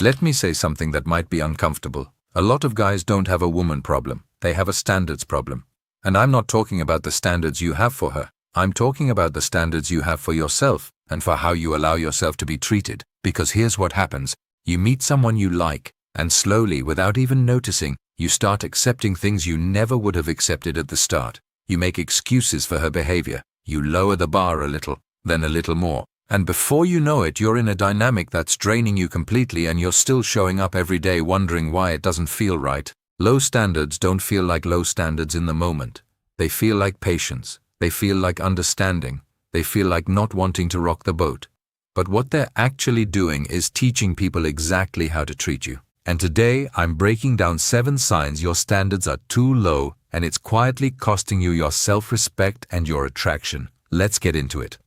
Let me say something that might be uncomfortable. A lot of guys don't have a woman problem. They have a standards problem. And I'm not talking about the standards you have for her. I'm talking about the standards you have for yourself and for how you allow yourself to be treated. Because here's what happens. You meet someone you like, and slowly, without even noticing, you start accepting things you never would have accepted at the start. You make excuses for her behavior. You lower the bar a little, then a little more. And before you know it, you're in a dynamic that's draining you completely, and you're still showing up every day wondering why it doesn't feel right. Low standards don't feel like low standards in the moment. They feel like patience. They feel like understanding. They feel like not wanting to rock the boat. But what they're actually doing is teaching people exactly how to treat you. And today, I'm breaking down 7 signs your standards are too low and it's quietly costing you your self-respect and your attraction. Let's get into it.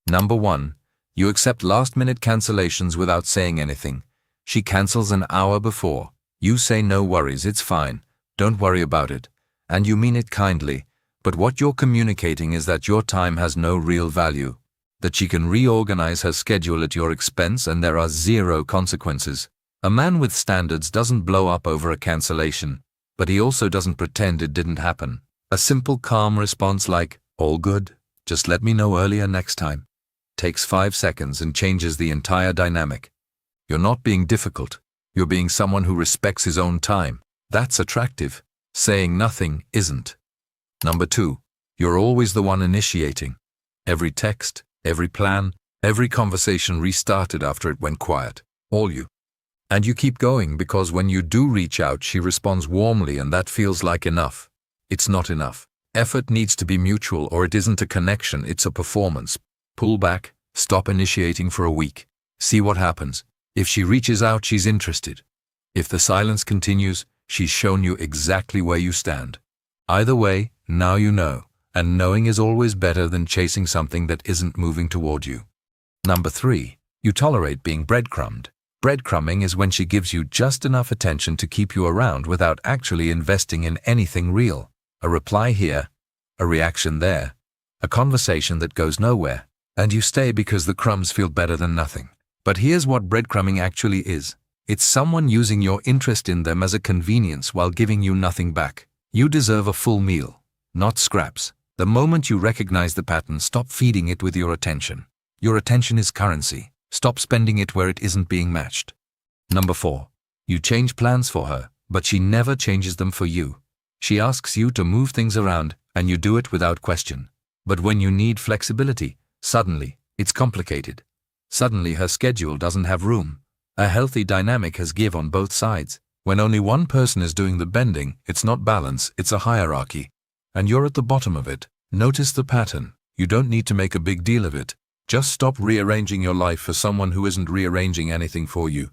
Number 1. You accept last-minute cancellations without saying anything. She cancels an hour before. You say no worries, it's fine. Don't worry about it. And you mean it kindly. But what you're communicating is that your time has no real value. That she can reorganize her schedule at your expense and there are 0 consequences. A man with standards doesn't blow up over a cancellation, but he also doesn't pretend it didn't happen. A simple, calm response like, "All good, just let me know earlier next time," takes 5 seconds and changes the entire dynamic. You're not being difficult. You're being someone who respects his own time. That's attractive. Saying nothing isn't. Number 2. You're always the one initiating. Every text, every plan, every conversation restarted after it went quiet. All you. And you keep going because when you do reach out, she responds warmly and that feels like enough. It's not enough. Effort needs to be mutual or it isn't a connection, it's a performance. Pull back, stop initiating for a week. See what happens. If she reaches out, she's interested. If the silence continues, she's shown you exactly where you stand. Either way, now you know, and knowing is always better than chasing something that isn't moving toward you. Number 3. You tolerate being breadcrumbed. Breadcrumbing is when she gives you just enough attention to keep you around without actually investing in anything real. A reply here, a reaction there, a conversation that goes nowhere, and you stay because the crumbs feel better than nothing. But here's what breadcrumbing actually is. It's someone using your interest in them as a convenience while giving you nothing back. You deserve a full meal, not scraps. The moment you recognize the pattern, stop feeding it with your attention. Your attention is currency. Stop spending it where it isn't being matched. Number 4. You change plans for her, but she never changes them for you. She asks you to move things around, and you do it without question. But when you need flexibility, suddenly, it's complicated. Suddenly her schedule doesn't have room. A healthy dynamic has give on both sides. When only one person is doing the bending, it's not balance, it's a hierarchy. And you're at the bottom of it. Notice the pattern. You don't need to make a big deal of it. Just stop rearranging your life for someone who isn't rearranging anything for you.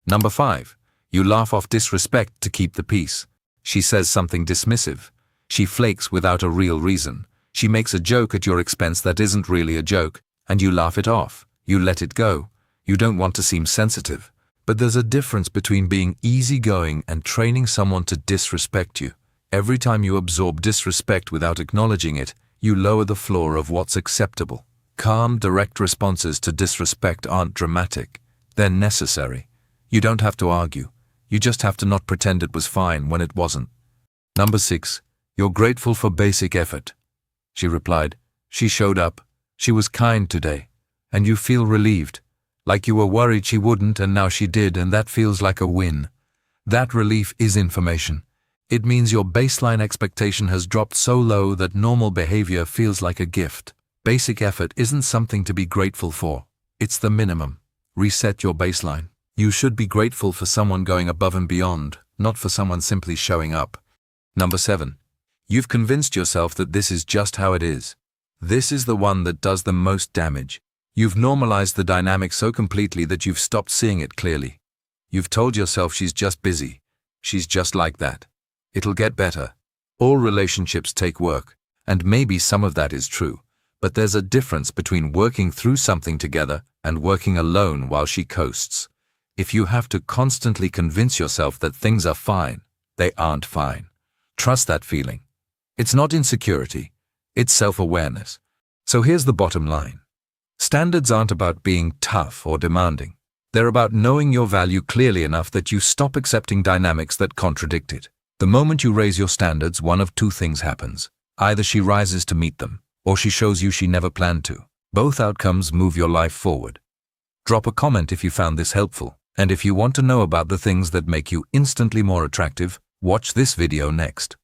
Number 5. You laugh off disrespect to keep the peace. She says something dismissive. She flakes without a real reason. She makes a joke at your expense that isn't really a joke, and you laugh it off. You let it go. You don't want to seem sensitive. But there's a difference between being easygoing and training someone to disrespect you. Every time you absorb disrespect without acknowledging it, you lower the floor of what's acceptable. Calm, direct responses to disrespect aren't dramatic. They're necessary. You don't have to argue. You just have to not pretend it was fine when it wasn't. Number 6. You're grateful for basic effort. She replied. She showed up. She was kind today. And you feel relieved. Like you were worried she wouldn't and now she did, and that feels like a win. That relief is information. It means your baseline expectation has dropped so low that normal behavior feels like a gift. Basic effort isn't something to be grateful for. It's the minimum. Reset your baseline. You should be grateful for someone going above and beyond, not for someone simply showing up. Number 7. You've convinced yourself that this is just how it is. This is the one that does the most damage. You've normalized the dynamic so completely that you've stopped seeing it clearly. You've told yourself she's just busy. She's just like that. It'll get better. All relationships take work, and maybe some of that is true. But there's a difference between working through something together and working alone while she coasts. If you have to constantly convince yourself that things are fine, they aren't fine. Trust that feeling. It's not insecurity, it's self-awareness. So here's the bottom line. Standards aren't about being tough or demanding. They're about knowing your value clearly enough that you stop accepting dynamics that contradict it. The moment you raise your standards, one of two things happens. Either she rises to meet them, or she shows you she never planned to. Both outcomes move your life forward. Drop a comment if you found this helpful, and if you want to know about the things that make you instantly more attractive, watch this video next.